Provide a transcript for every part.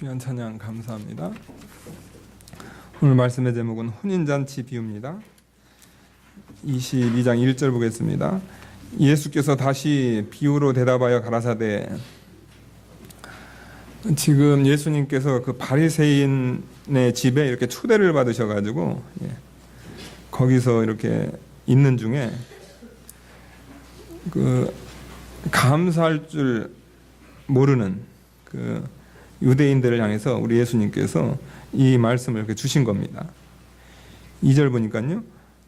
귀한 찬양 감사합니다. 오늘 말씀의 제목은 혼인잔치 비유입니다. 22장 1절 보겠습니다. 예수께서 다시 비유로 대답하여 가라사대, 지금 예수님께서 그 바리새인의 집에 이렇게 초대를 받으셔가지고 거기서 이렇게 있는 중에 그 감사할 줄 모르는 그 유대인들을 향해서 우리 예수님께서 이 말씀을 이렇게 주신 겁니다. 2절 보니까요,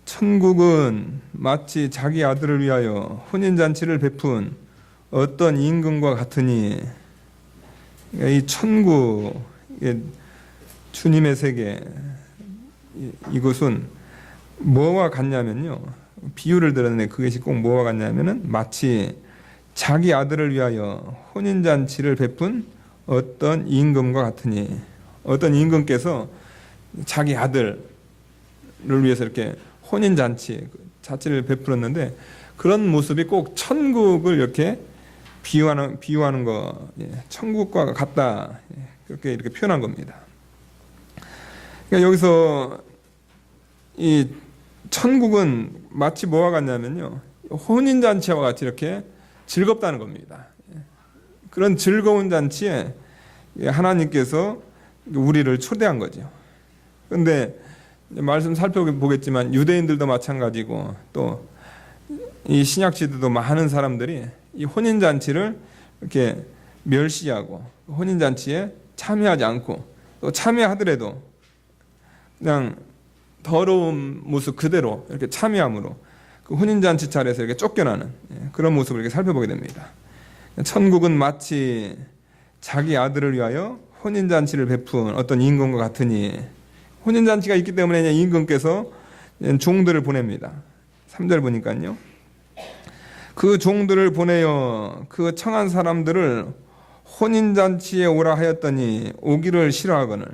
천국은 마치 자기 아들을 위하여 혼인잔치를 베푼 어떤 임금과 같으니, 이 천국, 주님의 세계, 이곳은 뭐와 같냐면요, 비유를 들었는데 그것이 꼭 뭐와 같냐면은 마치 자기 아들을 위하여 혼인잔치를 베푼 어떤 임금과 같으니, 어떤 임금께서 자기 아들을 위해서 이렇게 혼인잔치 자체를 베풀었는데, 그런 모습이 꼭 천국을 이렇게 비유하는 거, 천국과 같다, 그렇게 이렇게 표현한 겁니다. 그러니까 여기서 이 천국은 마치 뭐와 같냐면요, 혼인잔치와 같이 이렇게 즐겁다는 겁니다. 그런 즐거운 잔치에 하나님께서 우리를 초대한 거죠. 그런데 말씀 살펴보겠지만 유대인들도 마찬가지고 또 이 신약시대도 많은 사람들이 이 혼인잔치를 이렇게 멸시하고 혼인잔치에 참여하지 않고, 또 참여하더라도 그냥 더러운 모습 그대로 이렇게 참여함으로 그 혼인잔치 자리에서 이렇게 쫓겨나는 그런 모습을 이렇게 살펴보게 됩니다. 천국은 마치 자기 아들을 위하여 혼인잔치를 베푼 어떤 임금과 같으니, 혼인잔치가 있기 때문에 임금께서 종들을 보냅니다. 3절 보니까요, 그 종들을 보내어 그 청한 사람들을 혼인잔치에 오라 하였더니 오기를 싫어하거늘.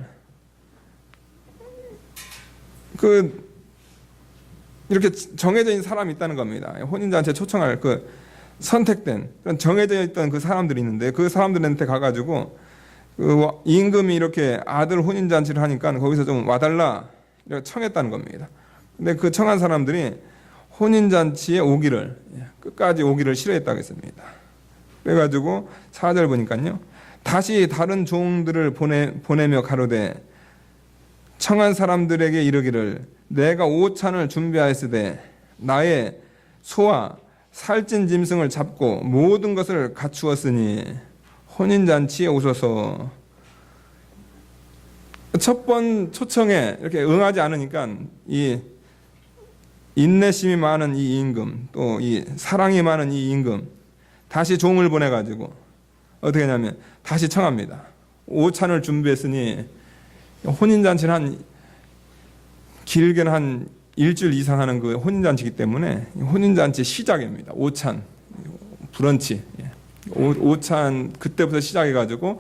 이렇게 정해져 있는 사람이 있다는 겁니다. 혼인잔치에 초청할 선택된 정해져 있던 그 사람들이 있는데, 그 사람들한테 가가지고 그 임금이 이렇게 아들 혼인잔치를 하니까 거기서 좀 와달라 이렇게 청했다는 겁니다. 근데 그 청한 사람들이 혼인잔치에 끝까지 오기를 싫어했다고 했습니다. 그래가지고 4절 보니까요, 다시 다른 종들을 보내며 가로되 청한 사람들에게 이르기를 내가 오찬을 준비하였으되 나의 소와 살찐 짐승을 잡고 모든 것을 갖추었으니 혼인잔치에 오소서. 첫 번 초청에 이렇게 응하지 않으니까 이 인내심이 많은 이 임금, 또 이 사랑이 많은 이 임금, 다시 종을 보내가지고 어떻게 하냐면 다시 청합니다. 오찬을 준비했으니, 혼인잔치는 길게는 한 일주일 이상 하는 그 혼인잔치이기 때문에 혼인잔치 시작입니다. 오찬, 브런치, 오찬 그때부터 시작해가지고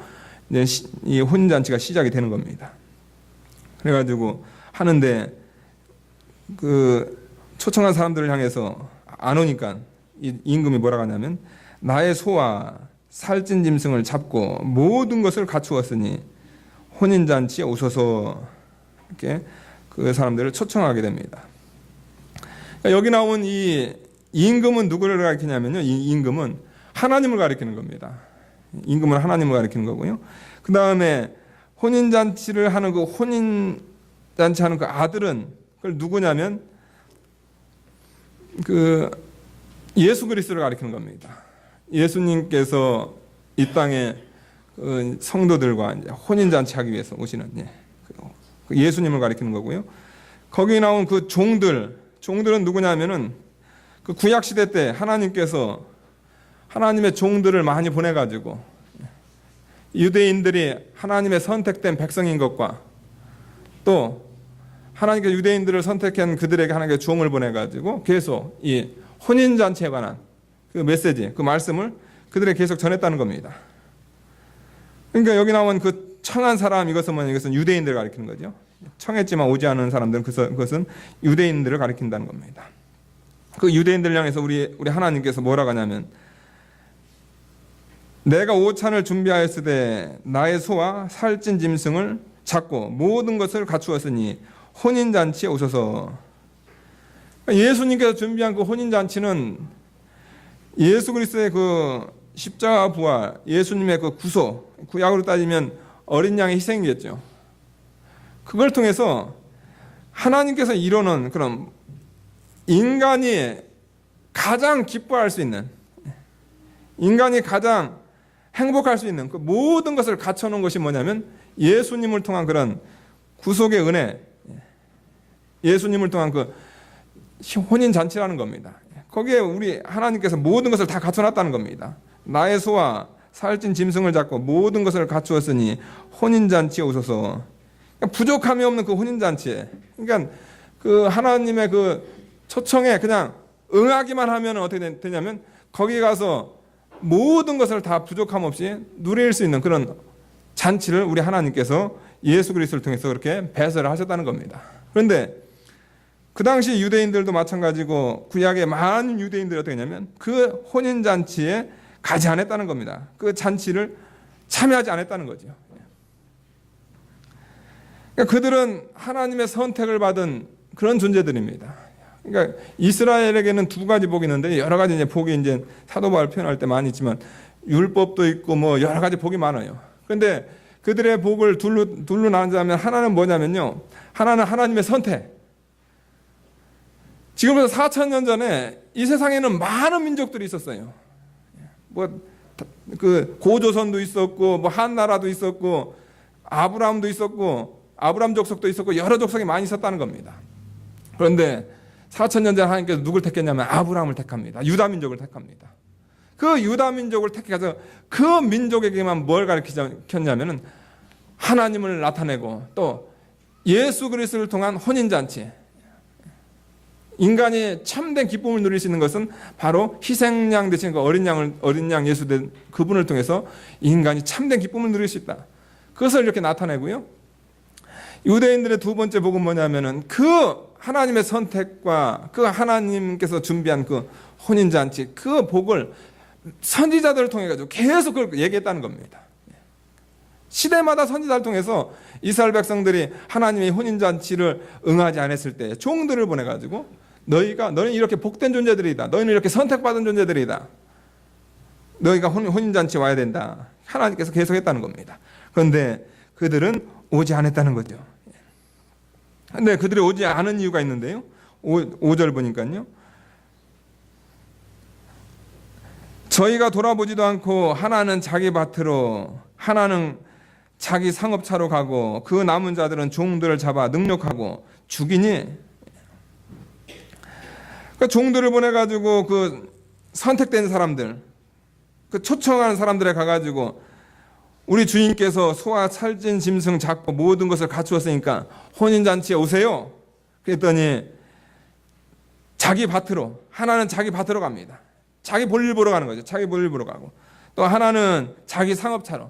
이제 이 혼인잔치가 시작이 되는 겁니다. 그래가지고 하는데 그 초청한 사람들을 향해서 안 오니까 이 임금이 뭐라고 하냐면 나의 소와 살찐 짐승을 잡고 모든 것을 갖추었으니 혼인잔치에 오셔서 이렇게 그 사람들을 초청하게 됩니다. 그러니까 여기 나온 이 임금은 누구를 가리키냐면요, 이 임금은 하나님을 가리키는 겁니다. 임금은 하나님을 가리키는 거고요. 그 다음에 혼인잔치를 하는 혼인잔치 하는 그 아들은 그걸 누구냐면 예수 그리스도를 가리키는 겁니다. 예수님께서 이 땅에 성도들과 이제 혼인잔치 하기 위해서 오시는 예수님을 가리키는 거고요. 거기 나온 그 종들은 누구냐면은 그 구약 시대 때 하나님께서 하나님의 종들을 많이 보내가지고 유대인들이 하나님의 선택된 백성인 것과, 또 하나님께서 유대인들을 선택한 그들에게 하나님께서 종을 보내가지고 계속 이 혼인잔치에 관한 그 메시지, 그 말씀을 그들에게 계속 전했다는 겁니다. 그러니까 여기 나온 그 청한 사람, 이것은 유대인들을 가리키는 거죠. 청했지만 오지 않은 사람들은 그것은 유대인들을 가리킨다는 겁니다. 그 유대인들을 향해서 우리 하나님께서 뭐라고 하냐면 내가 오찬을 준비하였으되 나의 소와 살찐 짐승을 잡고 모든 것을 갖추었으니 혼인잔치에 오소서. 예수님께서 준비한 그 혼인잔치는 예수 그리스도의 그 십자가 부활, 예수님의 그 구속, 구약으로 따지면 어린 양의 희생이겠죠. 그걸 통해서 하나님께서 이루는 그런 인간이 가장 기뻐할 수 있는, 인간이 가장 행복할 수 있는 그 모든 것을 갖춰놓은 것이 뭐냐면 예수님을 통한 그런 구속의 은혜, 예수님을 통한 그 혼인잔치라는 겁니다. 거기에 우리 하나님께서 모든 것을 다 갖춰놨다는 겁니다. 나의 소와 살찐 짐승을 잡고 모든 것을 갖추었으니 혼인잔치에 오소서. 그러니까 부족함이 없는 그 혼인잔치에, 그러니까 그 하나님의 그 초청에 그냥 응하기만 하면 어떻게 되냐면 거기 가서 모든 것을 다 부족함 없이 누릴 수 있는 그런 잔치를 우리 하나님께서 예수 그리스도를 통해서 그렇게 배설을 하셨다는 겁니다. 그런데 그 당시 유대인들도 마찬가지고 구약의 많은 유대인들이 어떻게 했냐면 그 혼인잔치에 가지 않았다는 겁니다. 그 잔치를 참여하지 않았다는 거죠. 그러니까 그들은 하나님의 선택을 받은 그런 존재들입니다. 그러니까 이스라엘에게는 두 가지 복이 있는데 여러 가지 이제 복이 이제 사도 바울 표현할 때 많이 있지만 율법도 있고 뭐 여러 가지 복이 많아요. 그런데 그들의 복을 둘로 나누자면 하나는 뭐냐면요. 하나는 하나님의 선택. 지금부터 4,000년 전에 이 세상에는 많은 민족들이 있었어요. 뭐 그 고조선도 있었고 뭐 한나라도 있었고 아브라함도 있었고 아브라함 족속도 있었고 여러 족속이 많이 있었다는 겁니다. 그런데 4,000년 전에 하나님께서 누굴 택했냐면 아브라함을 택합니다. 유다 민족을 택합니다. 그 유다 민족을 택해서 그 민족에게만 뭘 가르쳤냐면은 하나님을 나타내고 또 예수 그리스도를 통한 혼인잔치, 인간이 참된 기쁨을 누릴 수 있는 것은 바로 희생양 대신 그 어린 양 예수 된 그분을 통해서 인간이 참된 기쁨을 누릴 수 있다. 그것을 이렇게 나타내고요. 유대인들의 두 번째 복은 뭐냐면은 그 하나님의 선택과 그 하나님께서 준비한 그 혼인잔치, 그 복을 선지자들을 통해 가지고 계속 그걸 얘기했다는 겁니다. 시대마다 선지자를 통해서 이스라엘 백성들이 하나님의 혼인잔치를 응하지 않았을 때 종들을 보내 가지고 너희는 이렇게 복된 존재들이다. 너희는 이렇게 선택받은 존재들이다. 너희가 혼인잔치 와야 된다. 하나님께서 계속했다는 겁니다. 그런데 그들은 오지 않았다는 거죠. 그런데 그들이 오지 않은 이유가 있는데요. 5절 보니까요. 저희가 돌아보지도 않고 하나는 자기 밭으로 하나는 자기 상업차로 가고 그 남은 자들은 종들을 잡아 능욕하고 죽이니, 그러니까 종들을 보내가지고 그 선택된 사람들, 그 초청하는 사람들에 가가지고 우리 주인께서 소와 살찐 짐승 잡고 모든 것을 갖추었으니까 혼인잔치에 오세요. 그랬더니 자기 밭으로, 하나는 자기 밭으로 갑니다. 자기 볼일 보러 가는 거죠. 자기 볼일 보러 가고, 또 하나는 자기 상업차로,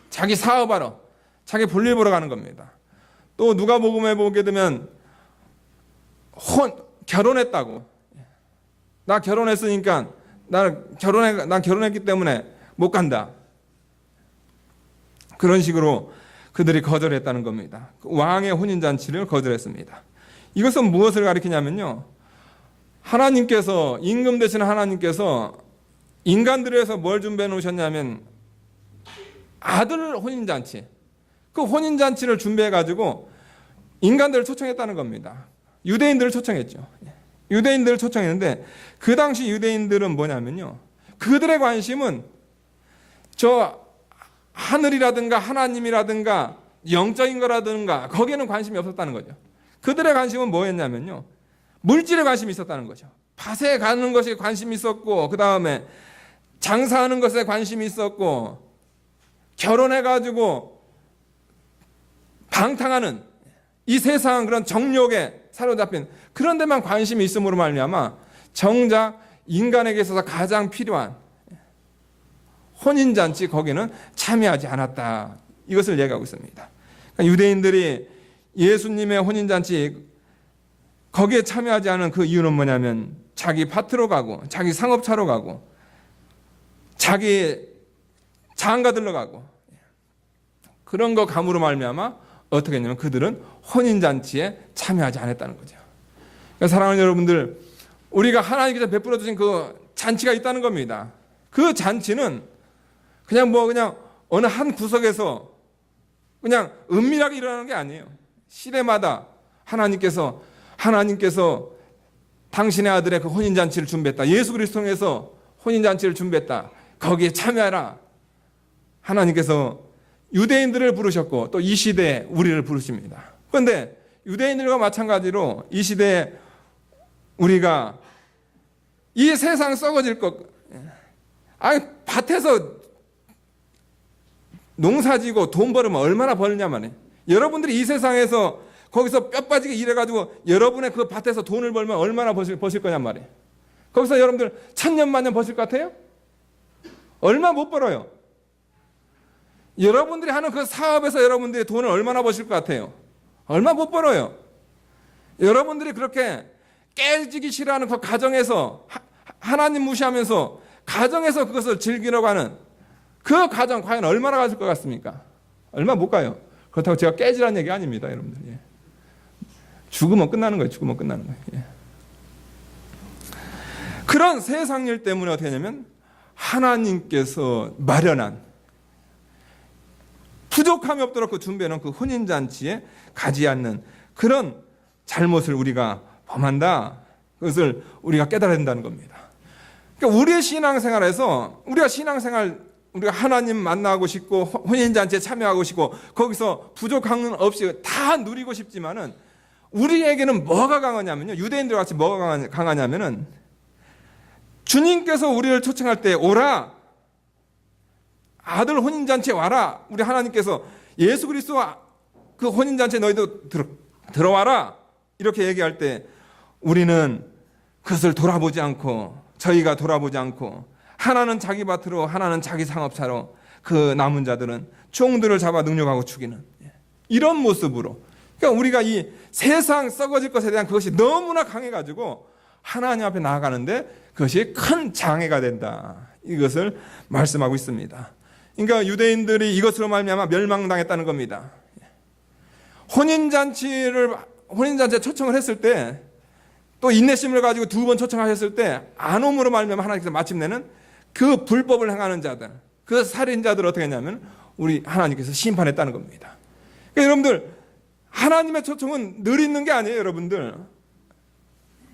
자기 사업하러, 자기 볼일 보러 가는 겁니다. 또 누가복음에 보게 되면 결혼했다고, 나 결혼했으니까 난 결혼했기 때문에 못 간다. 그런 식으로 그들이 거절했다는 겁니다. 왕의 혼인잔치를 거절했습니다. 이것은 무엇을 가리키냐면요, 하나님께서, 임금 되시는 하나님께서 인간들을 위해서 뭘 준비해 놓으셨냐면 아들 혼인잔치, 그 혼인잔치를 준비해 가지고 인간들을 초청했다는 겁니다. 유대인들을 초청했죠. 유대인들을 초청했는데 그 당시 유대인들은 뭐냐면요, 그들의 관심은 저 하늘이라든가 하나님이라든가 영적인 거라든가 거기에는 관심이 없었다는 거죠. 그들의 관심은 뭐였냐면요, 물질에 관심이 있었다는 거죠. 밭에 가는 것에 관심이 있었고, 그 다음에 장사하는 것에 관심이 있었고, 결혼해가지고 방탕하는 이 세상 그런 정욕에 사로잡힌 그런 데만 관심이 있음으로 말미암아 정작 인간에게 있어서 가장 필요한 혼인잔치, 거기는 참여하지 않았다. 이것을 얘기하고 있습니다. 그러니까 유대인들이 예수님의 혼인잔치 거기에 참여하지 않은 그 이유는 뭐냐면 자기 밭으로 가고 자기 상업차로 가고 자기 장가 들러가고 그런 거 감으로 말미암아 어떻게 했냐면 그들은 혼인잔치에 참여하지 않았다는 거죠. 그러니까 사랑하는 여러분들, 우리가 하나님께서 베풀어 주신 그 잔치가 있다는 겁니다. 그 잔치는 그냥 어느 한 구석에서 그냥 은밀하게 일어나는 게 아니에요. 시대마다 하나님께서 당신의 아들의 그 혼인잔치를 준비했다. 예수 그리스도를 통해서 혼인잔치를 준비했다. 거기에 참여하라. 하나님께서 유대인들을 부르셨고 또 이 시대에 우리를 부르십니다. 그런데 유대인들과 마찬가지로 이 시대에 우리가 이 세상 썩어질 것, 밭에서 농사지고 돈 벌으면 얼마나 벌냐만 해. 여러분들이 이 세상에서 거기서 뼈 빠지게 일해가지고 여러분의 그 밭에서 돈을 벌면 얼마나 버실 거냔 말이에요. 거기서 여러분들 1000년 만년 버실 것 같아요? 얼마 못 벌어요. 여러분들이 하는 그 사업에서 여러분들이 돈을 얼마나 버실 것 같아요? 얼마 못 벌어요. 여러분들이 그렇게 깨지기 싫어하는 그 가정에서 하나님 무시하면서 가정에서 그것을 즐기려고 하는 그 가정 과연 얼마나 가질 것 같습니까? 얼마 못 가요. 그렇다고 제가 깨지라는 얘기 아닙니다, 여러분들. 예. 죽으면 끝나는 거예요. 죽으면 끝나는 거예요. 예. 그런 세상 일 때문에 어떻게 하냐면 하나님께서 마련한 부족함이 없도록 그 준비해놓은 그 혼인잔치에 가지 않는 그런 잘못을 우리가 범한다. 그것을 우리가 깨달아야 된다는 겁니다. 그러니까 우리의 신앙생활에서 우리가 하나님 만나고 싶고 혼인잔치에 참여하고 싶고 거기서 부족함은 없이 다 누리고 싶지만은 우리에게는 뭐가 강하냐면요. 유대인들 같이 뭐가 강하냐면은 주님께서 우리를 초청할 때 오라. 아들 혼인잔치에 와라. 우리 하나님께서 예수 그리스도와 그 혼인잔치에 너희도 들어와라. 이렇게 얘기할 때 우리는 그것을 돌아보지 않고 저희가 돌아보지 않고 하나는 자기 밭으로 하나는 자기 상업차로 그 남은 자들은 종들을 잡아 능욕하고 죽이는 이런 모습으로 그러니까 우리가 이 세상 썩어질 것에 대한 그것이 너무나 강해가지고 하나님 앞에 나아가는데 그것이 큰 장애가 된다. 이것을 말씀하고 있습니다. 그러니까 유대인들이 이것으로 말미암아 멸망당했다는 겁니다. 혼인잔치에 초청을 했을 때 또 인내심을 가지고 2번 초청하셨을 때 안 옴으로 말미암아 하나님께서 마침내는 그 불법을 행하는 자들, 그 살인자들을 어떻게 했냐면 우리 하나님께서 심판했다는 겁니다. 그러니까 여러분들 하나님의 초청은 늘 있는 게 아니에요. 여러분들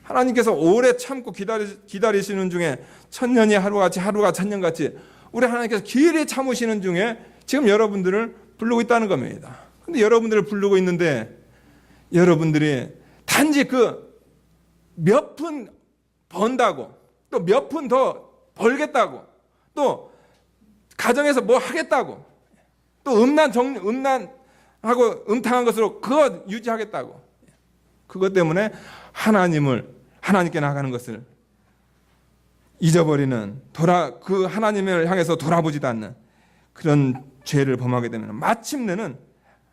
하나님께서 오래 참고 기다리시는 중에 1000년이 하루같이 하루가 1000년같이 우리 하나님께서 길이 참으시는 중에 지금 여러분들을 부르고 있다는 겁니다. 그런데 여러분들을 부르고 있는데 여러분들이 단지 그 몇 푼 번다고 또 몇 푼 더 벌겠다고 또 가정에서 뭐 하겠다고 또 음란하고 음탕한 것으로 그거 유지하겠다고 그것 때문에 하나님께 나가는 것을 잊어버리는 그 하나님을 향해서 돌아보지도 않는 그런 죄를 범하게 되면 마침내는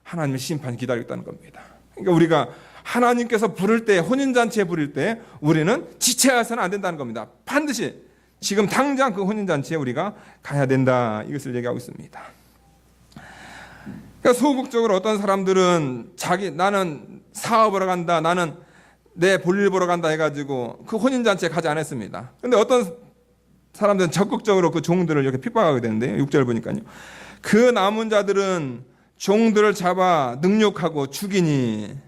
하나님의 심판이 기다리고 있다는 겁니다. 그러니까 우리가 하나님께서 부를 때 혼인잔치에 부를 때 우리는 지체해서는 안 된다는 겁니다. 반드시 지금 당장 그 혼인잔치에 우리가 가야 된다. 이것을 얘기하고 있습니다. 그러니까 소극적으로 어떤 사람들은 나는 사업하러 간다. 나는 내 볼일 보러 간다 해가지고 그 혼인잔치에 가지 않았습니다. 그런데 어떤 사람들은 적극적으로 그 종들을 이렇게 핍박하게 되는데요. 6절 보니까요. 그 남은 자들은 종들을 잡아 능욕하고 죽이니.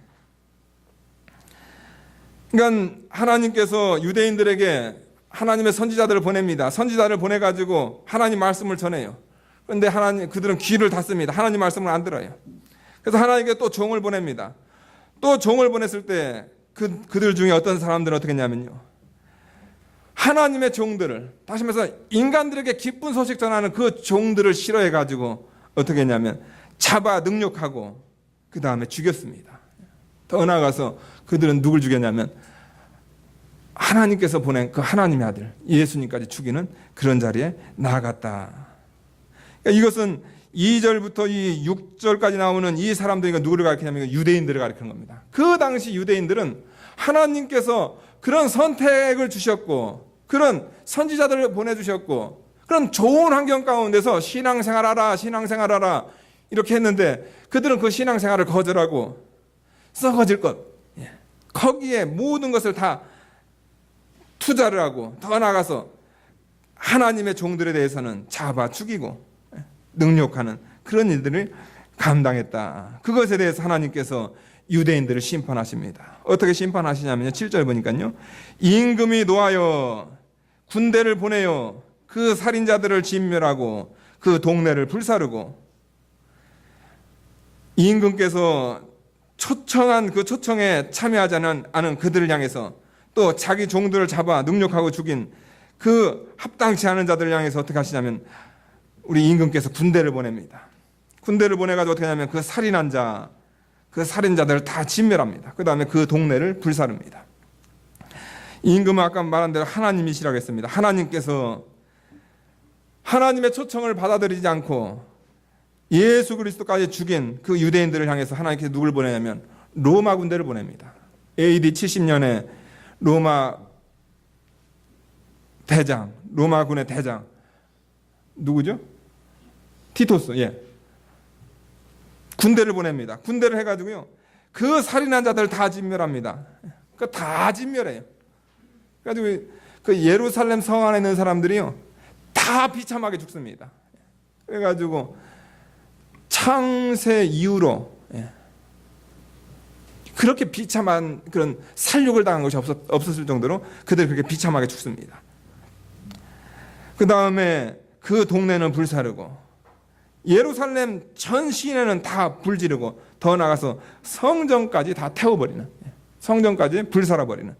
그러니까 하나님께서 유대인들에게 하나님의 선지자들을 보냅니다. 선지자를 보내가지고 하나님 말씀을 전해요. 그런데 그들은 귀를 닫습니다. 하나님 말씀을 안 들어요. 그래서 하나님께 또 종을 보냅니다. 또 종을 보냈을 때 그들 중에 어떤 사람들은 어떻게 했냐면요. 하나님의 종들을 다시 말해서 인간들에게 기쁜 소식 전하는 그 종들을 싫어해가지고 어떻게 했냐면 잡아 능욕하고 그 다음에 죽였습니다. 더 나아가서 그들은 누굴 죽였냐면 하나님께서 보낸 그 하나님의 아들 예수님까지 죽이는 그런 자리에 나아갔다. 그러니까 이것은 2절부터 이 6절까지 나오는 이 사람들이 누구를 가리키냐면 유대인들을 가리키는 겁니다. 그 당시 유대인들은 하나님께서 그런 선택을 주셨고 그런 선지자들을 보내주셨고 그런 좋은 환경 가운데서 신앙생활하라 이렇게 했는데 그들은 그 신앙생활을 거절하고 썩어질 것, 거기에 모든 것을 다 투자를 하고 더 나아가서 하나님의 종들에 대해서는 잡아 죽이고 능욕하는 그런 일들을 감당했다. 그것에 대해서 하나님께서 유대인들을 심판하십니다. 어떻게 심판하시냐면요, 7절 보니까요, 임금이 노하여 군대를 보내요 그 살인자들을 진멸하고 그 동네를 불사르고, 임금께서 초청한 그 초청에 참여하지 않은 그들을 향해서 또 자기 종들을 잡아 능욕하고 죽인 그 합당치 않은 자들을 향해서 어떻게 하시냐면 우리 임금께서 군대를 보냅니다. 군대를 보내가지고 어떻게 하냐면 그 살인한 자, 그 살인자들을 다 진멸합니다. 그 다음에 그 동네를 불사릅니다. 임금은 아까 말한 대로 하나님이시라고 했습니다. 하나님께서 하나님의 초청을 받아들이지 않고 예수 그리스도까지 죽인 그 유대인들을 향해서 하나님께서 누굴 보내냐면 로마 군대를 보냅니다. AD 70년에 로마군의 대장 누구죠? 티토스. 군대를 보냅니다. 군대를 해가지고요 그 살인한 자들 다 진멸합니다. 그 다 진멸해요. 그래가지고 그 예루살렘 성 안에 있는 사람들이요 다 비참하게 죽습니다. 그래가지고 창세 이후로 그렇게 비참한 그런 살육을 당한 것이 없었을 정도로 그들이 그렇게 비참하게 죽습니다. 그 다음에 그 동네는 불사르고 예루살렘 전 시내는 다 불지르고 더 나아가서 성전까지 다 태워버리는, 성전까지 불살아버리는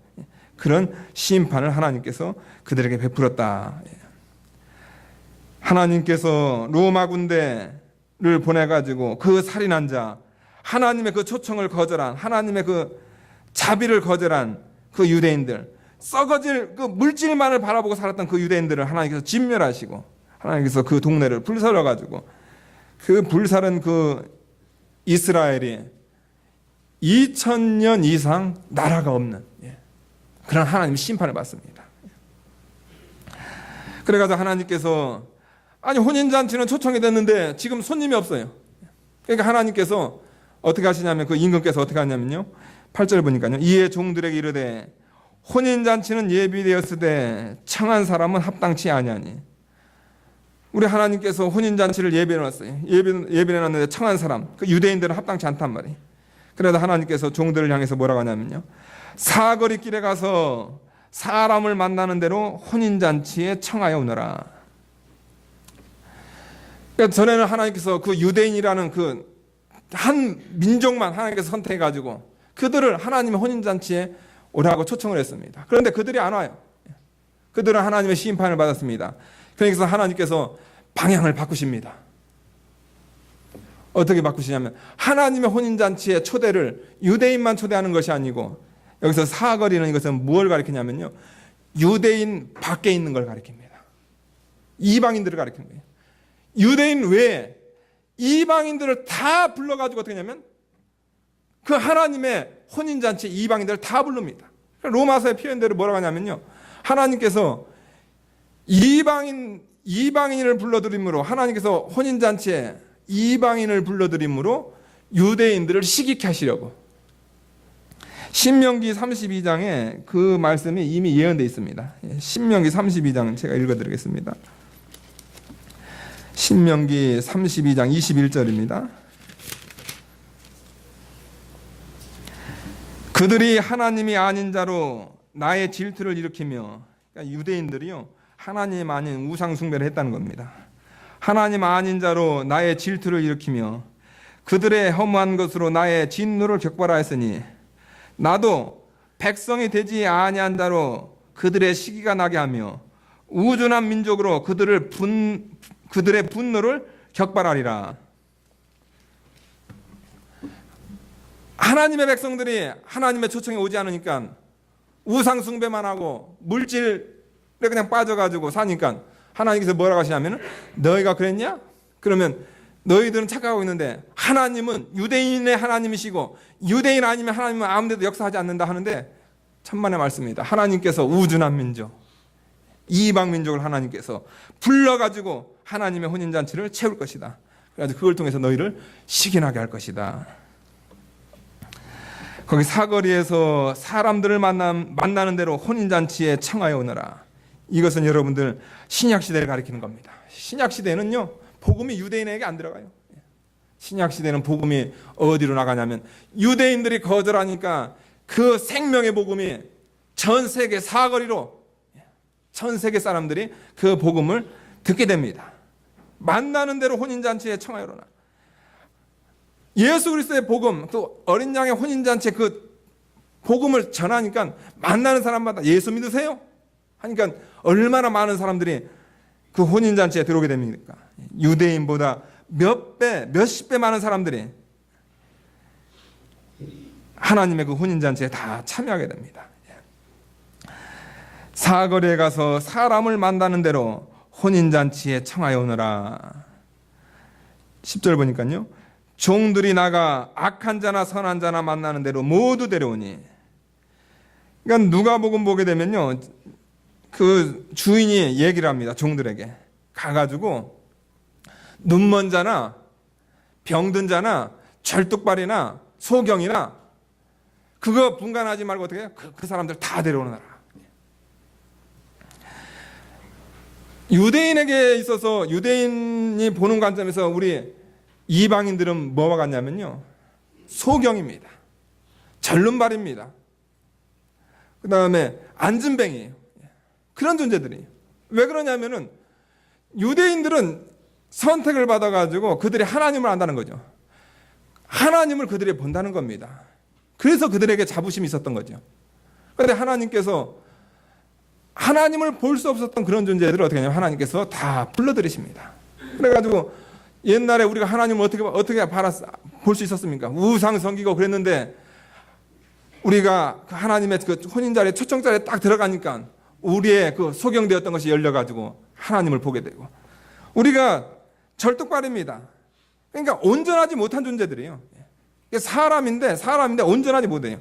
그런 심판을 하나님께서 그들에게 베풀었다. 하나님께서 로마 군대를 보내가지고 그 살인한 자, 하나님의 그 초청을 거절한, 하나님의 그 자비를 거절한 그 유대인들, 썩어질 그 물질만을 바라보고 살았던 그 유대인들을 하나님께서 진멸하시고 하나님께서 그 동네를 불살라가지고 그 불살은 그 이스라엘이 2000년 이상 나라가 없는 그런 하나님의 심판을 받습니다. 그래가지고 하나님께서 아니 혼인잔치는 초청이 됐는데 지금 손님이 없어요. 그러니까 하나님께서 어떻게 하시냐면 그 임금께서 어떻게 하냐면요 8절 보니까요 이에 종들에게 이르되 혼인잔치는 예비되었으되 청한 사람은 합당치 아니하니. 우리 하나님께서 혼인잔치를 예비해놨어요. 예비해놨는데 청한 사람, 그 유대인들은 합당치 않단 말이에요. 그래서 하나님께서 종들을 향해서 뭐라고 하냐면요 사거리 길에 가서 사람을 만나는 대로 혼인잔치에 청하여 오너라. 그러니까 전에는 하나님께서 그 유대인이라는 그 한 민족만 하나님께서 선택해가지고 그들을 하나님의 혼인잔치에 오라고 초청을 했습니다. 그런데 그들이 안 와요. 그들은 하나님의 심판을 받았습니다. 그래서 하나님께서 방향을 바꾸십니다. 어떻게 바꾸시냐면 하나님의 혼인잔치의 초대를 유대인만 초대하는 것이 아니고 여기서 사거리는 이것은 무엇을 가리키냐면요 유대인 밖에 있는 걸 가리킵니다. 이방인들을 가리키는 거예요. 유대인 외에 이방인들을 다 불러가지고 어떻게 하냐면 그 하나님의 혼인잔치 이방인들을 다 부릅니다. 로마서의 표현대로 뭐라고 하냐면요 하나님께서 이방인을 불러들임으로 하나님께서 혼인잔치에 이방인을 불러들임으로 유대인들을 시기케 하시려고 신명기 32장에 그 말씀이 이미 예언되어 있습니다. 신명기 32장 제가 읽어드리겠습니다. 신명기 32장 21절입니다. 그들이 하나님이 아닌 자로 나의 질투를 일으키며, 그러니까 유대인들이요 하나님 아닌 우상 숭배를 했다는 겁니다. 하나님 아닌 자로 나의 질투를 일으키며 그들의 허무한 것으로 나의 진노를 격발하였으니 나도 백성이 되지 아니한 자로 그들의 시기가 나게 하며 우둔한 민족으로 그들의 분노를 격발하리라. 하나님의 백성들이 하나님의 초청에 오지 않으니까 우상 숭배만 하고 물질에 그냥 빠져가지고 사니까 하나님께서 뭐라고 하시냐면 너희가 그랬냐? 그러면 너희들은 착각하고 있는데 하나님은 유대인의 하나님이시고 유대인 아니면 하나님은 아무 데도 역사하지 않는다 하는데 천만의 말씀입니다. 하나님께서 우둔한 민족, 이방 민족을 하나님께서 불러가지고 하나님의 혼인잔치를 채울 것이다. 그래서 그걸 통해서 너희를 식인하게 할 것이다. 거기 사거리에서 사람들을 만나는 대로 혼인잔치에 청하여 오너라. 이것은 여러분들 신약시대를 가리키는 겁니다. 신약시대는요, 복음이 유대인에게 안 들어가요. 신약시대는 복음이 어디로 나가냐면 유대인들이 거절하니까 그 생명의 복음이 전 세계 사거리로, 전 세계 사람들이 그 복음을 듣게 됩니다. 만나는 대로 혼인잔치에 청하여라. 예수 그리스도의 복음, 또 어린 양의 혼인잔치에 그 복음을 전하니까 만나는 사람마다 예수 믿으세요? 하니까 얼마나 많은 사람들이 그 혼인잔치에 들어오게 됩니까? 유대인보다 몇 배, 몇십 배 많은 사람들이 하나님의 그 혼인잔치에 다 참여하게 됩니다. 사거리에 가서 사람을 만나는 대로 혼인잔치에 청하여 오너라. 10절 보니까요, 종들이 나가 악한 자나 선한 자나 만나는 대로 모두 데려오니. 그러니까 누가복음 보게 되면요, 그 주인이 얘기를 합니다. 종들에게 가가지고 눈먼 자나 병든 자나 절뚝발이나 소경이나 그거 분간하지 말고 어떻게 해요? 그 사람들 다 데려오너라. 유대인에게 있어서, 유대인이 보는 관점에서 우리 이방인들은 뭐와 같냐면요, 소경입니다. 절름발입니다. 그 다음에 안진뱅이에요. 그런 존재들이에요. 왜 그러냐면은 유대인들은 선택을 받아가지고 그들이 하나님을 안다는 거죠. 하나님을 그들이 본다는 겁니다. 그래서 그들에게 자부심이 있었던 거죠. 그런데 하나님께서 하나님을 볼 수 없었던 그런 존재들을 어떻게 하냐면 하나님께서 다 불러들이십니다. 그래가지고 옛날에 우리가 하나님을 어떻게 볼 수 있었습니까? 우상 섬기고 그랬는데 우리가 그 하나님의 그 혼인자리에 초청자리에 딱 들어가니까 우리의 그 소경되었던 것이 열려가지고 하나님을 보게 되고, 우리가 절뚝발입니다. 그러니까 온전하지 못한 존재들이에요. 사람인데 온전하지 못해요.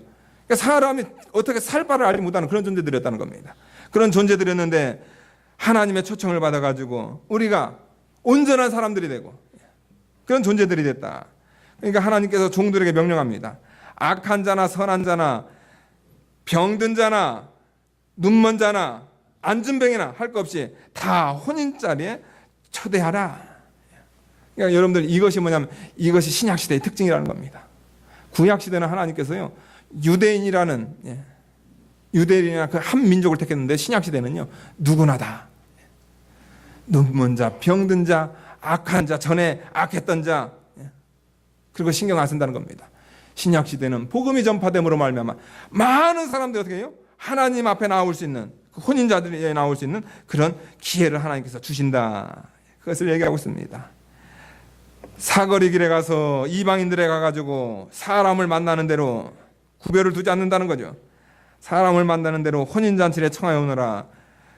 사람이 어떻게 살 바를 알지 못하는 그런 존재들이었다는 겁니다. 그런 존재들이었는데 하나님의 초청을 받아가지고 우리가 온전한 사람들이 되고 그런 존재들이 됐다. 그러니까 하나님께서 종들에게 명령합니다. 악한 자나 선한 자나 병든 자나 눈먼 자나 안진뱅이나 할 것 없이 다 혼인자리에 초대하라. 그러니까 여러분들, 이것이 뭐냐면 이것이 신약시대의 특징이라는 겁니다. 구약시대는 하나님께서요, 유대인이라는 유대인이나 그 한 민족을 택했는데 신약시대는요, 누구나 다 눈먼 자, 병든 자, 악한 자, 전에 악했던 자, 그리고 신경 안 쓴다는 겁니다. 신약시대는 복음이 전파됨으로 말미암아 많은 사람들이 어떻게 해요? 하나님 앞에 나올 수 있는, 그 혼인자들이 나올 수 있는 그런 기회를 하나님께서 주신다. 그것을 얘기하고 있습니다. 사거리 길에 가서 이방인들에 가가지고 사람을 만나는 대로 구별을 두지 않는다는 거죠. 사람을 만나는 대로 혼인잔치에 청하여 오너라.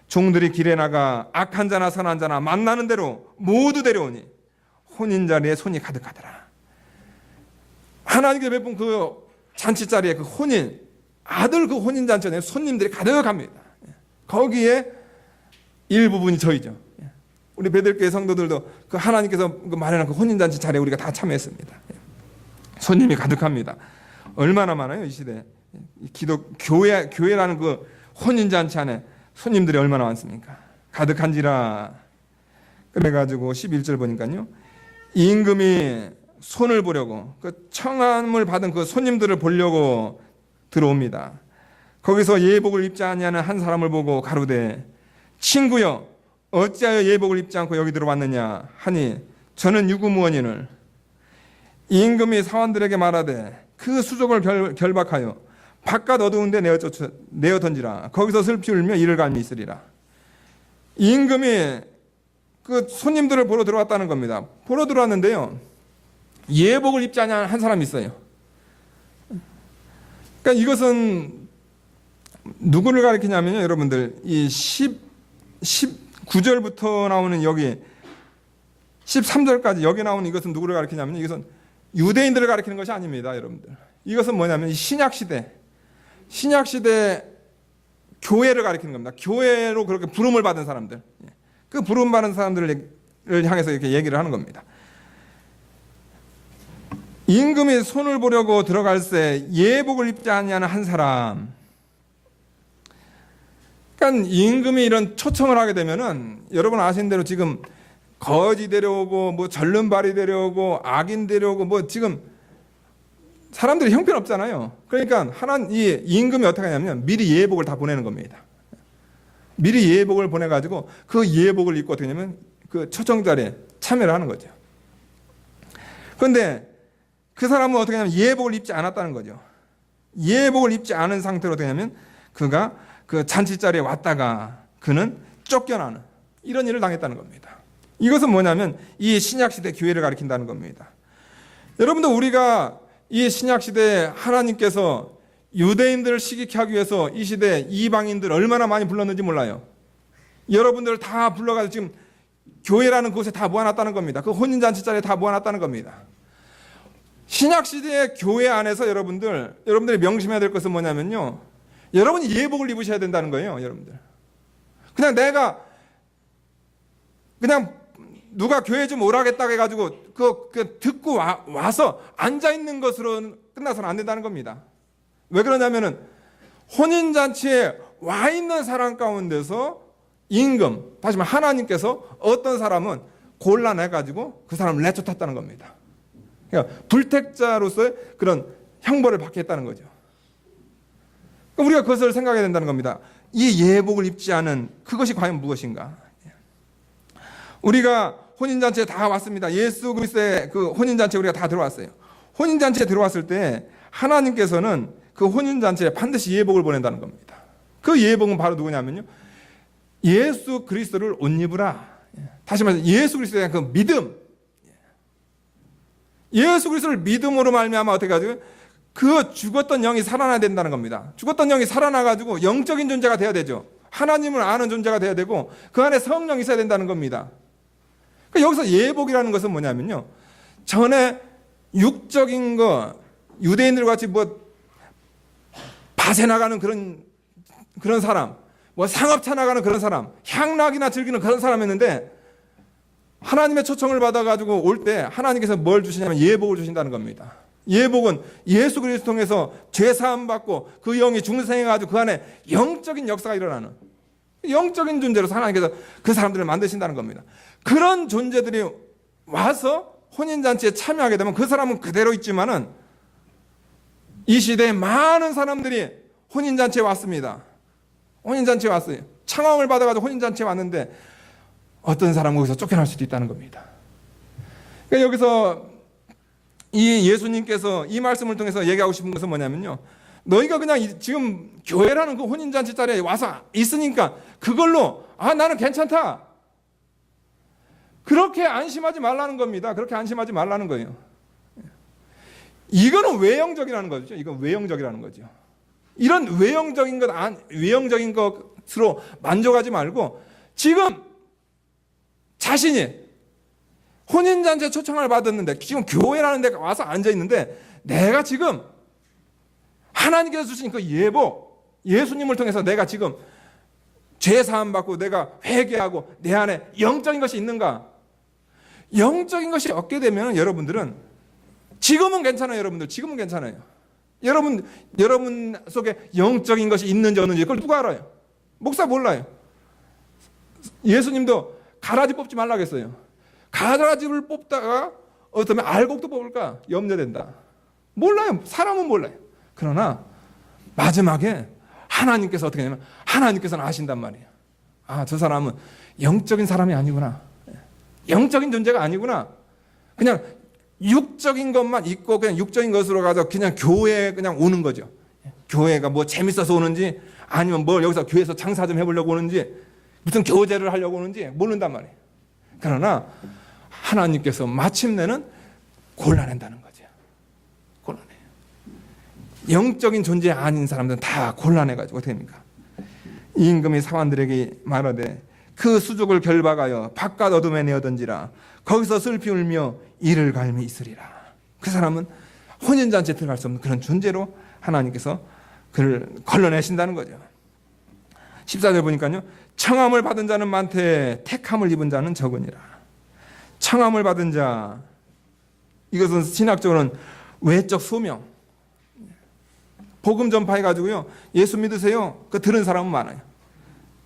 종들이 길에 나가 악한 자나 선한 자나 만나는 대로 모두 데려오니 혼인자리에 손이 가득하더라. 하나님께 베푼 그 잔치자리에 그 혼인, 아들 그 혼인잔치에 손님들이 가득합니다. 거기에 일부분이 저희죠. 우리 베들교회 성도들도 그 하나님께서 마련한 그 혼인잔치 자리에 우리가 다 참여했습니다. 손님이 가득합니다. 얼마나 많아요, 이 시대. 교회라는 그 혼인잔치 안에 손님들이 얼마나 많습니까? 가득한지라. 그래가지고 11절 보니까요, 임금이 손을 보려고, 그 청함을 받은 그 손님들을 보려고 들어옵니다. 거기서 예복을 입지 아니하는 한 사람을 보고 가로되, 친구여, 어찌하여 예복을 입지 않고 여기 들어왔느냐 하니, 저는 유구무원인을. 임금이 사원들에게 말하되 그 수족을 결박하여 바깥 어두운 데 내어 던지라. 거기서 슬피 울며 이를 갈미 있으리라. 임금이 그 손님들을 보러 들어왔다는 겁니다. 보러 들어왔는데요, 예복을 입지 않은 한 사람이 있어요. 그러니까 이것은 누구를 가리키냐면요, 여러분들, 이 19절부터 나오는 여기 13절까지 여기 나오는 이것은 누구를 가리키냐면, 이것은 유대인들을 가리키는 것이 아닙니다, 여러분들. 이것은 뭐냐면 신약시대 교회를 가리키는 겁니다. 교회로 그렇게 부름을 받은 사람들, 그 부름 받은 사람들을 향해서 이렇게 얘기를 하는 겁니다. 임금이 손을 보려고 들어갈새 예복을 입지 아니하는 한 사람. 그러니까 임금이 이런 초청을 하게 되면은 여러분 아시는 대로 지금 거지 데려오고 뭐 절름발이 데려오고 악인 데려오고 뭐 지금 사람들이 형편없잖아요. 그러니까 이 임금이 어떻게 하냐면 미리 예복을 다 보내는 겁니다. 미리 예복을 보내가지고 그 예복을 입고 어떻게 하냐면 그 초청 자리에 참여를 하는 거죠. 그런데 그 사람은 어떻게 하냐면 예복을 입지 않았다는 거죠. 예복을 입지 않은 상태로 어떻게 하냐면 그가 그 잔치 자리에 왔다가 그는 쫓겨나는 이런 일을 당했다는 겁니다. 이것은 뭐냐면 이 신약시대 교회를 가리킨다는 겁니다. 여러분들 우리가 이 신약시대에 하나님께서 유대인들을 시기케 하기 위해서 이 시대에 이방인들 얼마나 많이 불렀는지 몰라요. 여러분들을 다 불러가지고 지금 교회라는 곳에 다 모아놨다는 겁니다. 그 혼인잔치 자리에 다 모아놨다는 겁니다. 신약시대의 교회 안에서 여러분들이 명심해야 될 것은 뭐냐면요, 여러분이 예복을 입으셔야 된다는 거예요. 여러분들 그냥 내가 그냥 누가 교회 좀 오라겠다고 해가지고 그 듣고 와서 앉아있는 것으로 끝나서는 안 된다는 겁니다. 왜 그러냐면은 혼인잔치에 와 있는 사람 가운데서 임금, 다시 말해 하나님께서 어떤 사람은 골라내가지고 그 사람을 내쫓았다는 겁니다. 그러니까 불택자로서의 그런 형벌을 받게 했다는 거죠. 우리가 그것을 생각해야 된다는 겁니다. 이 예복을 입지 않은 그것이 과연 무엇인가? 우리가 혼인잔치에 다 왔습니다. 예수 그리스도의 그 혼인잔치에 우리가 다 들어왔어요. 혼인잔치에 들어왔을 때 하나님께서는 그 혼인잔치에 반드시 예복을 보낸다는 겁니다. 그 예복은 바로 누구냐면요, 예수 그리스도를 옷 입으라. 다시 말해서 예수 그리스도에 대한 그 믿음, 예수 그리스도를 믿음으로 말미암아 어떻게 하죠? 그 죽었던 영이 살아나야 된다는 겁니다. 죽었던 영이 살아나가지고 영적인 존재가 돼야 되죠. 하나님을 아는 존재가 돼야 되고 그 안에 성령이 있어야 된다는 겁니다. 그러니까 여기서 예복이라는 것은 뭐냐면요, 전에 육적인 거, 유대인들 같이 뭐 밭에 나가는 그런 사람, 뭐 상업차 나가는 그런 사람, 향락이나 즐기는 그런 사람이었는데 하나님의 초청을 받아가지고 올 때 하나님께서 뭘 주시냐면 예복을 주신다는 겁니다. 예복은 예수 그리스도 통해서 죄 사함 받고 그 영이 중생해가지고 그 안에 영적인 역사가 일어나는 영적인 존재로 하나님께서 그 사람들을 만드신다는 겁니다. 그런 존재들이 와서 혼인잔치에 참여하게 되면 그 사람은 그대로 있지만은 이 시대에 많은 사람들이 혼인잔치에 왔습니다. 혼인잔치에 왔어요. 청함을 받아가지고 혼인잔치에 왔는데 어떤 사람은 거기서 쫓겨날 수도 있다는 겁니다. 그러니까 여기서 이 예수님께서 이 말씀을 통해서 얘기하고 싶은 것은 뭐냐면요, 너희가 그냥 지금 교회라는 그 혼인잔치 자리에 와서 있으니까 그걸로 나는 괜찮다, 그렇게 안심하지 말라는 겁니다. 그렇게 안심하지 말라는 거예요. 이거는 외형적이라는 거죠. 이건 외형적이라는 거죠. 이런 외형적인 것으로 만족하지 말고 지금 자신이 혼인잔치에 초청을 받았는데 지금 교회라는 데 와서 앉아있는데 내가 지금 하나님께서 주신 그 예복, 예수님을 통해서 내가 지금 죄 사함 받고 내가 회개하고 내 안에 영적인 것이 있는가? 영적인 것이 없게 되면 여러분들은 지금은 괜찮아요. 여러분들 지금은 괜찮아요. 여러분 속에 영적인 것이 있는지 없는지 그걸 누가 알아요? 목사 몰라요. 예수님도 가라지 뽑지 말라고 했어요. 가라지를 뽑다가 어쩌면 알곡도 뽑을까 염려된다. 몰라요. 사람은 몰라요. 그러나 마지막에 하나님께서 어떻게 하냐면 하나님께서는 아신단 말이에요. 저 사람은 영적인 사람이 아니구나. 영적인 존재가 아니구나. 그냥 육적인 것만 있고 그냥 육적인 것으로 가서 그냥 교회에 그냥 오는 거죠. 교회가 뭐 재밌어서 오는지 아니면 뭘 여기서 교회에서 장사 좀 해보려고 오는지 무슨 교제를 하려고 오는지 모른단 말이에요. 그러나 하나님께서 마침내는 골라낸다는 거죠. 골라내요. 영적인 존재 아닌 사람들은 다 골라내가지고 어떻게 됩니까? 이 임금이 사관들에게 말하되 그 수족을 결박하여 바깥 어둠에 내어던지라. 거기서 슬피 울며 이를 갈미 있으리라. 그 사람은 혼인잔치에 들어갈 수 없는 그런 존재로 하나님께서 그를 걸러내신다는 거죠. 14절 보니까요. 청함을 받은 자는 많되 택함을 입은 자는 적으니라. 청함을 받은 자, 이것은 신학적으로는 외적 소명. 복음 전파해가지고요. 예수 믿으세요. 그 들은 사람은 많아요.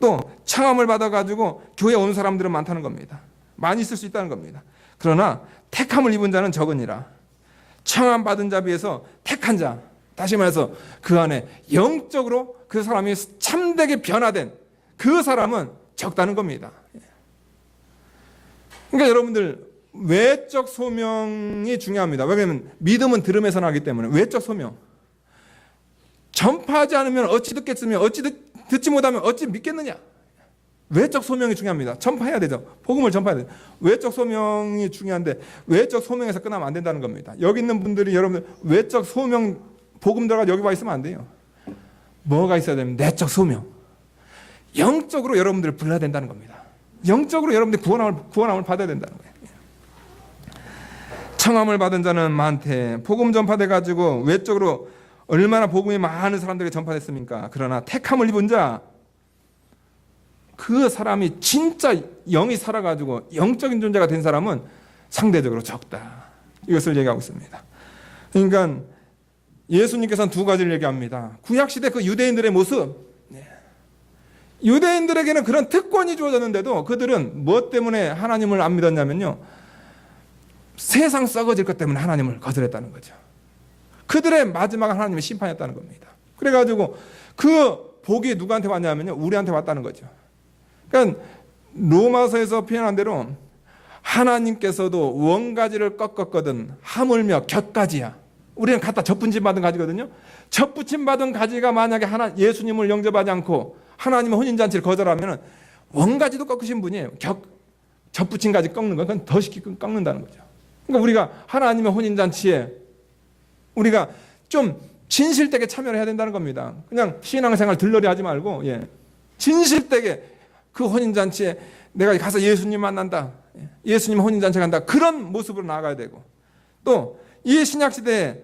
또 청함을 받아가지고 교회 온 사람들은 많다는 겁니다. 많이 있을 수 있다는 겁니다. 그러나 택함을 입은 자는 적으니라. 청함 받은 자 비해서 택한 자, 다시 말해서 그 안에 영적으로 그 사람이 참되게 변화된 그 사람은 적다는 겁니다. 그러니까 여러분들 외적 소명이 중요합니다. 왜냐하면 믿음은 들음에서 나기 때문에. 외적 소명. 전파하지 않으면 어찌 듣겠으며 어찌 듣지 못하면 어찌 믿겠느냐. 외적 소명이 중요합니다. 전파해야 되죠. 복음을 전파해야 돼요. 외적 소명이 중요한데 외적 소명에서 끝나면 안 된다는 겁니다. 여기 있는 분들이 여러분들 외적 소명 복음 들어가 여기 와 있으면 안 돼요. 뭐가 있어야 되면 내적 소명. 영적으로 여러분들을 불러야 된다는 겁니다. 영적으로 여러분들이 구원함을 받아야 된다는 거예요. 청함을 받은 자는 많대. 복음 전파돼 가지고 외적으로 얼마나 복음이 많은 사람들에게 전파됐습니까? 그러나 택함을 입은 자, 그 사람이 진짜 영이 살아가지고 영적인 존재가 된 사람은 상대적으로 적다. 이것을 얘기하고 있습니다. 그러니까 예수님께서는 두 가지를 얘기합니다. 구약시대 그 유대인들의 모습, 유대인들에게는 그런 특권이 주어졌는데도 그들은 무엇 때문에 하나님을 안 믿었냐면요, 세상 썩어질 것 때문에 하나님을 거절했다는 거죠. 그들의 마지막은 하나님의 심판이었다는 겁니다. 그래가지고 그 복이 누구한테 왔냐면요, 우리한테 왔다는 거죠. 그러니까 로마서에서 표현한 대로 하나님께서도 원가지를 꺾었거든 하물며 곁가지야. 우리는 갖다 접붙임 받은 가지거든요. 접붙임 받은 가지가 만약에 예수님을 영접하지 않고 하나님의 혼인잔치를 거절하면 원가지도 꺾으신 분이에요. 접붙임 가지 꺾는 건 그건 더 쉽게 꺾는다는 거죠. 그러니까 우리가 하나님의 혼인잔치에 우리가 좀 진실되게 참여를 해야 된다는 겁니다. 그냥 신앙생활 들러리 하지 말고, 진실되게 그 혼인잔치에 내가 가서 예수님 만난다, 예수님 혼인잔치 간다, 그런 모습으로 나아가야 되고, 또 이 신약시대에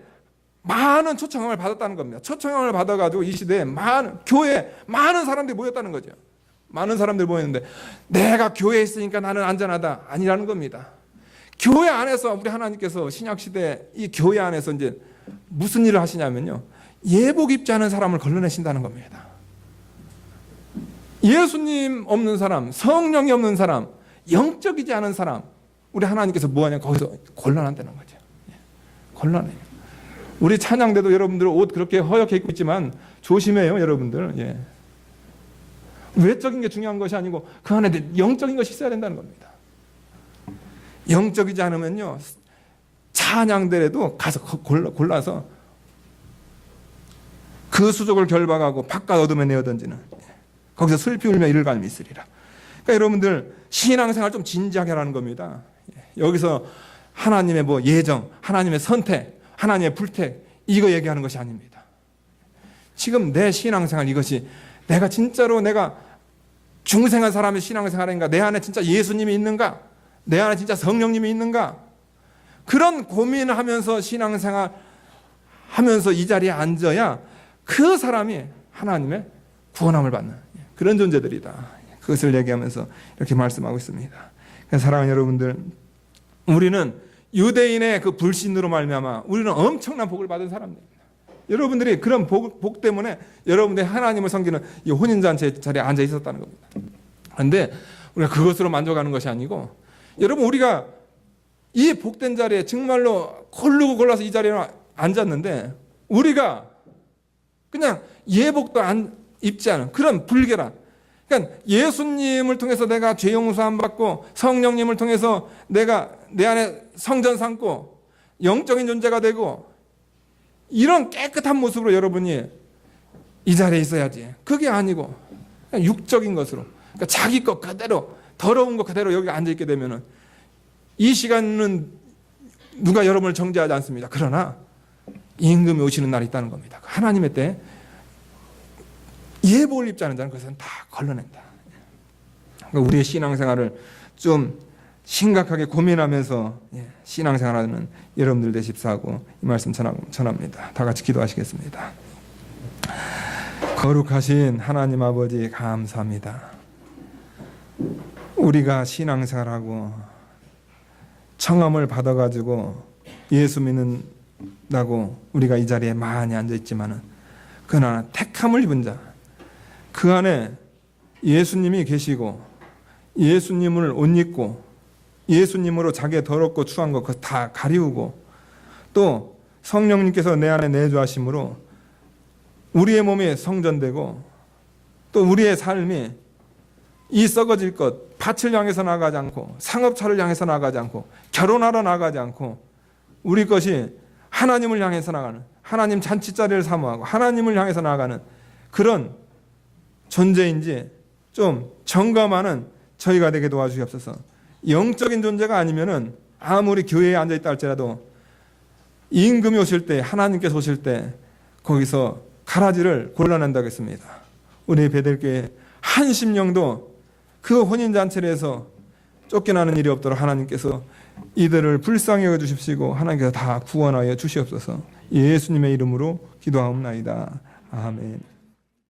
많은 초청함을 받았다는 겁니다. 초청함을 받아가지고 이 시대에 교회에 많은 사람들이 모였다는 거죠. 많은 사람들이 모였는데 내가 교회에 있으니까 나는 안전하다, 아니라는 겁니다. 교회 안에서 우리 하나님께서 신약시대 이 교회 안에서 이제 무슨 일을 하시냐면요, 예복 입지 않은 사람을 걸러내신다는 겁니다. 예수님 없는 사람, 성령이 없는 사람, 영적이지 않은 사람, 우리 하나님께서 뭐하냐, 거기서 곤란한다는 거죠. 곤란해요. 우리 찬양대도 여러분들 옷 그렇게 허옇게 입고 있지만 조심해요, 여러분들. 외적인 게 중요한 것이 아니고 그 안에 영적인 것이 있어야 된다는 겁니다. 영적이지 않으면요, 찬양대에도 가서 골라서 그 수족을 결박하고 바깥 어둠에 내어 던지는, 거기서 슬피 울며 이를 갈미 있으리라. 그러니까 여러분들 신앙생활 좀 진지하게 하라는 겁니다. 여기서 하나님의 예정, 하나님의 선택, 하나님의 불택, 이거 얘기하는 것이 아닙니다. 지금 내 신앙생활, 이것이 내가 진짜로 내가 중생한 사람의 신앙생활인가, 내 안에 진짜 예수님이 있는가, 내 안에 진짜 성령님이 있는가, 그런 고민을 하면서 신앙생활 하면서 이 자리에 앉아야 그 사람이 하나님의 구원함을 받는 그런 존재들이다. 그것을 얘기하면서 이렇게 말씀하고 있습니다. 사랑하는 여러분들, 우리는 유대인의 그 불신으로 말미암아 우리는 엄청난 복을 받은 사람들입니다. 여러분들이 그런 복 때문에 여러분들이 하나님을 섬기는 이 혼인잔치 자리에 앉아 있었다는 겁니다. 그런데 우리가 그것으로 만족하는 것이 아니고, 여러분 우리가 이 복된 자리에 정말로 고르고 골라서 이 자리에 앉았는데 우리가 그냥 예복도 안 입지 않은 그런 불결한, 그러니까 예수님을 통해서 내가 죄 용서함 받고 성령님을 통해서 내가 내 안에 성전 삼고 영적인 존재가 되고 이런 깨끗한 모습으로 여러분이 이 자리에 있어야지. 그게 아니고 그냥 육적인 것으로, 그러니까 자기 것 그대로, 더러운 것 그대로 여기 앉아있게 되면은 이 시간은 누가 여러분을 정죄하지 않습니다. 그러나 임금이 오시는 날이 있다는 겁니다. 하나님의 때 예복을 입지 않은 자는 그것은 다 걸러낸다. 그러니까 우리의 신앙생활을 좀 심각하게 고민하면서 신앙생활하는 여러분들 되십사 하고 이 말씀 전합니다. 다 같이 기도하시겠습니다. 거룩하신 하나님 아버지 감사합니다. 우리가 신앙생활하고 청함을 받아가지고 예수 믿는다고 우리가 이 자리에 많이 앉아있지만은 그러나 택함을 입은 자, 그 안에 예수님이 계시고 예수님을 옷 입고 예수님으로 자기의 더럽고 추한 것 그거 다 가리우고 또 성령님께서 내 안에 내주하심으로 우리의 몸이 성전되고 또 우리의 삶이 이 썩어질 것, 밭을 향해서 나가지 않고 상업차를 향해서 나가지 않고 결혼하러 나가지 않고 우리 것이 하나님을 향해서 나가는, 하나님 잔치자리를 사모하고 하나님을 향해서 나가는 그런 존재인지 좀 점검하는 저희가 되게 도와주시옵소서. 영적인 존재가 아니면은 아무리 교회에 앉아있다 할지라도 임금이 오실 때, 하나님께서 오실 때 거기서 가라지를 골라낸다고 했습니다. 우리 베델교회 한 심령도 그 혼인잔치를 해서 쫓겨나는 일이 없도록 하나님께서 이들을 불쌍히 여겨주십시고 하나님께서 다 구원하여 주시옵소서. 예수님의 이름으로 기도하옵나이다. 아멘.